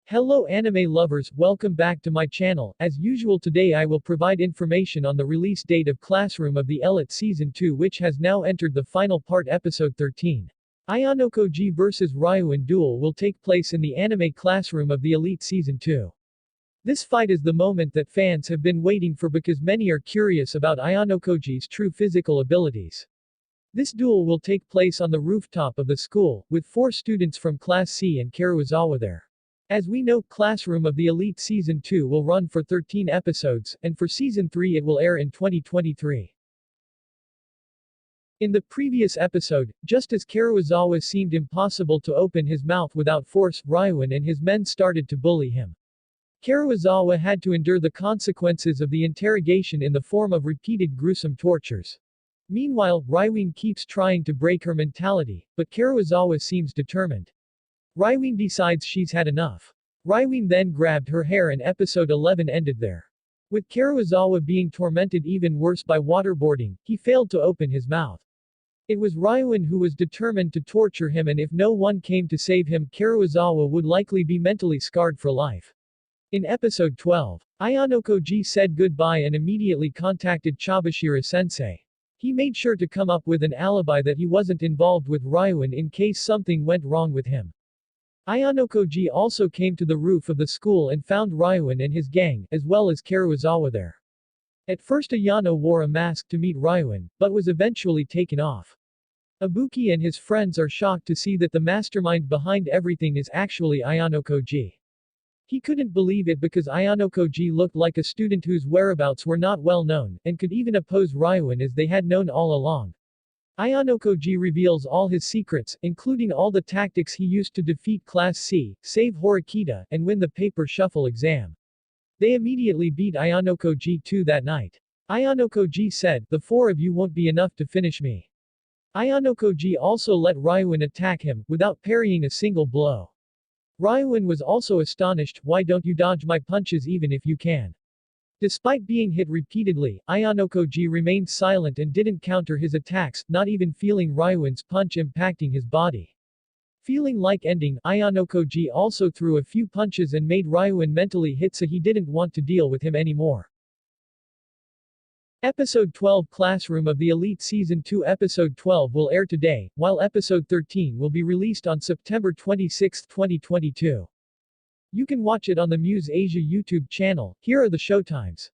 Hello anime lovers, welcome back to my channel. As usual today I will provide information on the release date of Classroom of the Elite Season 2 which has now entered the final part episode 13. Ayanokoji vs Ryuin duel will take place in the anime Classroom of the Elite Season 2. This fight is the moment that fans have been waiting for because many are curious about Ayanokoji's true physical abilities. This duel will take place on the rooftop of the school, with 4 students from Class C and Karuizawa there. As we know, Classroom of the Elite Season 2 will run for 13 episodes, and for Season 3 it will air in 2023. In the previous episode, just as Karuizawa seemed impossible to open his mouth without force, Ryuin and his men started to bully him. Karuizawa had to endure the consequences of the interrogation in the form of repeated gruesome tortures. Meanwhile, Ryuin keeps trying to break her mentality, but Karuizawa seems determined. Ryuin decides she's had enough. Ryuin then grabbed her hair and episode 11 ended there. With Karuizawa being tormented even worse by waterboarding, he failed to open his mouth. It was Ryuin who was determined to torture him, and if no one came to save him, Karuizawa would likely be mentally scarred for life. In episode 12, Ayanokoji said goodbye and immediately contacted Chabashira sensei. He made sure to come up with an alibi that he wasn't involved with Ryuin in case something went wrong with him. Ayanokoji also came to the roof of the school and found Ryuin and his gang, as well as Karuizawa there. At first Ayano wore a mask to meet Ryuin, but was eventually taken off. Ibuki and his friends are shocked to see that the mastermind behind everything is actually Ayanokoji. He couldn't believe it because Ayanokoji looked like a student whose whereabouts were not well known, and could even oppose Ryuin as they had known all along. Ayanokoji reveals all his secrets, including all the tactics he used to defeat Class C, save Horikita, and win the paper shuffle exam. They immediately beat Ayanokoji too that night. Ayanokoji said, "The 4 of you won't be enough to finish me." Ayanokoji also let Ryuin attack him, without parrying a single blow. Ryuin was also astonished, "Why don't you dodge my punches even if you can?" Despite being hit repeatedly, Ayanokoji remained silent and didn't counter his attacks, not even feeling Ryuin's punch impacting his body. Feeling like ending, Ayanokoji also threw a few punches and made Ryuin mentally hit so he didn't want to deal with him anymore. Episode 12 Classroom of the Elite Season 2 Episode 12 will air today, while Episode 13 will be released on September 26, 2022. You can watch it on the Muse Asia YouTube channel. Here are the showtimes.